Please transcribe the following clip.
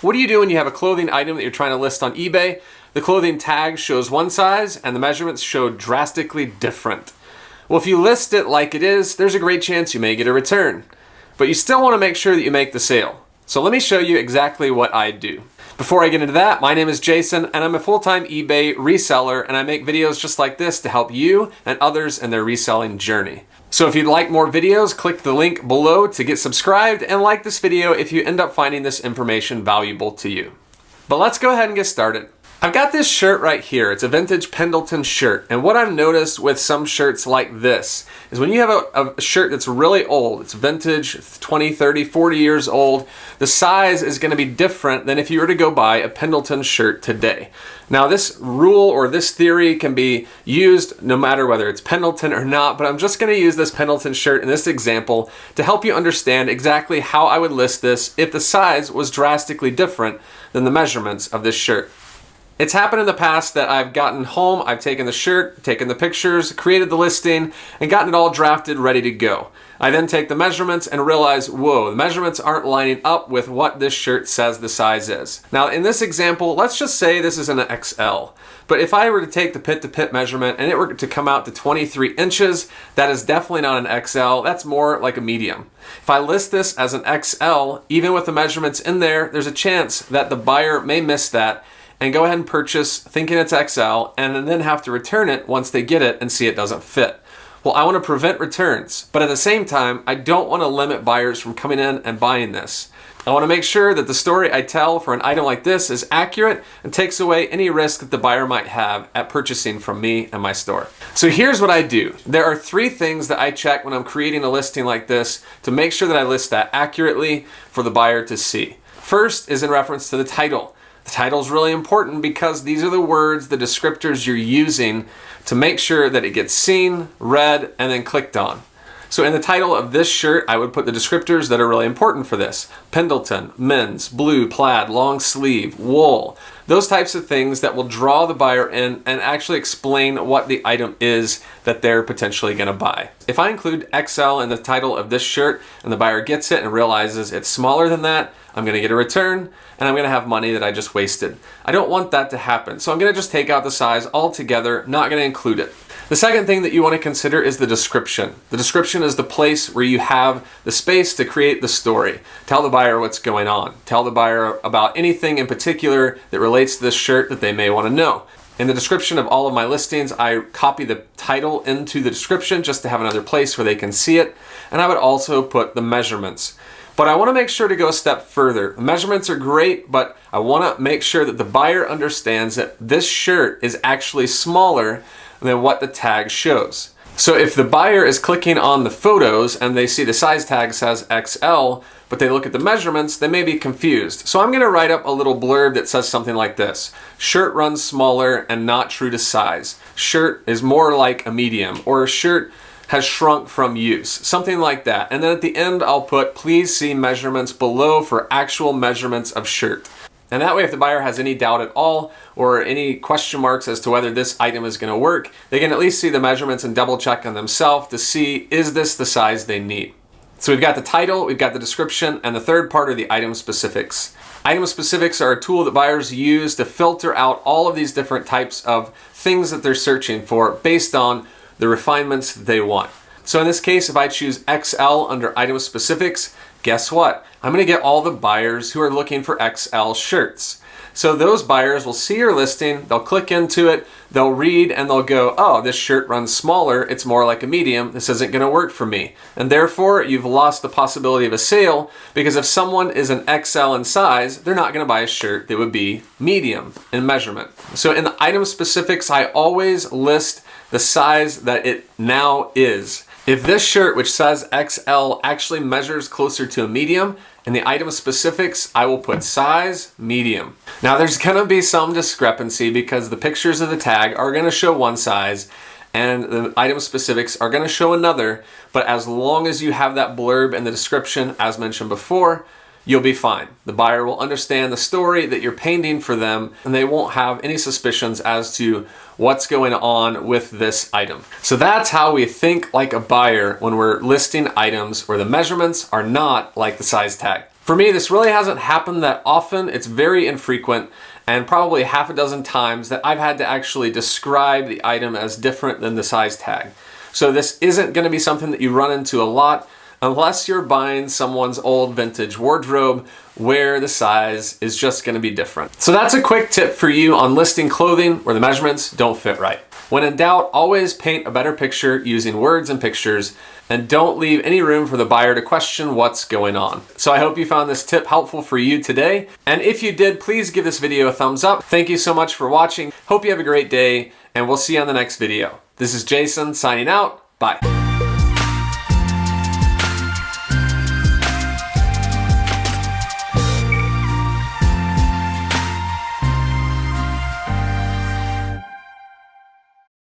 What do you do when you have a clothing item that you're trying to list on eBay? The clothing tag shows one size and the measurements show drastically different. Well, if you list it like it is, there's a great chance you may get a return. But you still want to make sure that you make the sale. So let me show you exactly what I do. Before I get into that, my name is Jason and I'm a full-time eBay reseller, and I make videos just like this to help you and others in their reselling journey. So if you'd like more videos, click the link below to get subscribed and like this video if you end up finding this information valuable to you. But let's go ahead and get started. I've got this shirt right here. It's a vintage Pendleton shirt. And what I've noticed with some shirts like this is when you have a shirt that's really old, it's vintage, 20, 30, 40 years old, the size is going to be different than if you were to go buy a Pendleton shirt today. Now this rule or this theory can be used no matter whether it's Pendleton or not, but I'm just going to use this Pendleton shirt in this example to help you understand exactly how I would list this if the size was drastically different than the measurements of this shirt. It's happened in the past that I've gotten home, I've taken the shirt, taken the pictures, created the listing, and gotten it all drafted, ready to go. I then take the measurements and realize, whoa, the measurements aren't lining up with what this shirt says the size is. Now in this example, let's just say this is an XL. But if I were to take the pit-to-pit measurement and it were to come out to 23 inches, that is definitely not an XL, that's more like a medium. If I list this as an XL, even with the measurements in there, there's a chance that the buyer may miss that and go ahead and purchase thinking it's XL and then have to return it once they get it and see it doesn't fit. Well, I want to prevent returns, but at the same time, I don't want to limit buyers from coming in and buying this. I want to make sure that the story I tell for an item like this is accurate and takes away any risk that the buyer might have at purchasing from me and my store. So here's what I do. There are 3 things that I check when I'm creating a listing like this to make sure that I list that accurately for the buyer to see. First is in reference to the title. The title is really important because these are the words, the descriptors you're using to make sure that it gets seen, read, and then clicked on. So in the title of this shirt, I would put the descriptors that are really important for this. Pendleton, men's, blue, plaid, long sleeve, wool. Those types of things that will draw the buyer in and actually explain what the item is that they're potentially going to buy. If I include XL in the title of this shirt and the buyer gets it and realizes it's smaller than that, I'm going to get a return and I'm going to have money that I just wasted. I don't want that to happen, so I'm going to just take out the size altogether, not going to include it. The second thing that you want to consider is the description. The description is the place where you have the space to create the story. Tell the buyer what's going on. Tell the buyer about anything in particular that relates to this shirt that they may want to know. In the description of all of my listings, I copy the title into the description just to have another place where they can see it. And I would also put the measurements. But I want to make sure to go a step further. The measurements are great, but I want to make sure that the buyer understands that this shirt is actually smaller than what the tag shows. So if the buyer is clicking on the photos and they see the size tag says XL, but they look at the measurements, they may be confused. So I'm going to write up a little blurb that says something like this. Shirt runs smaller and not true to size. Shirt is more like a medium, or a shirt has shrunk from use, something like that. And then at the end, I'll put, please see measurements below for actual measurements of shirt. And that way, if the buyer has any doubt at all or any question marks as to whether this item is going to work, they can at least see the measurements and double check on themselves to see, is this the size they need? So we've got the title, we've got the description, and the third part are the item specifics. Item specifics are a tool that buyers use to filter out all of these different types of things that they're searching for based on the refinements that they want. So in this case, if I choose XL under item specifics, guess what? I'm going to get all the buyers who are looking for XL shirts. So those buyers will see your listing, they'll click into it, they'll read, and they'll go, oh, this shirt runs smaller, it's more like a medium, this isn't going to work for me. And therefore, you've lost the possibility of a sale, because if someone is an XL in size, they're not going to buy a shirt that would be medium in measurement. So in the item specifics, I always list the size that it now is. If this shirt, which says XL, actually measures closer to a medium, in the item specifics, I will put size medium. Now there's gonna be some discrepancy because the pictures of the tag are gonna show one size and the item specifics are gonna show another, but as long as you have that blurb in the description, as mentioned before, you'll be fine. The buyer will understand the story that you're painting for them and they won't have any suspicions as to what's going on with this item. So that's how we think like a buyer when we're listing items where the measurements are not like the size tag. For me, this really hasn't happened that often. It's very infrequent, and probably half a dozen times that I've had to actually describe the item as different than the size tag. So this isn't going to be something that you run into a lot unless you're buying someone's old vintage wardrobe where the size is just going to be different. So that's a quick tip for you on listing clothing where the measurements don't fit right. When in doubt, always paint a better picture using words and pictures, and don't leave any room for the buyer to question what's going on. So I hope you found this tip helpful for you today. And if you did, please give this video a thumbs up. Thank you so much for watching. Hope you have a great day, and we'll see you on the next video. This is Jason signing out. Bye.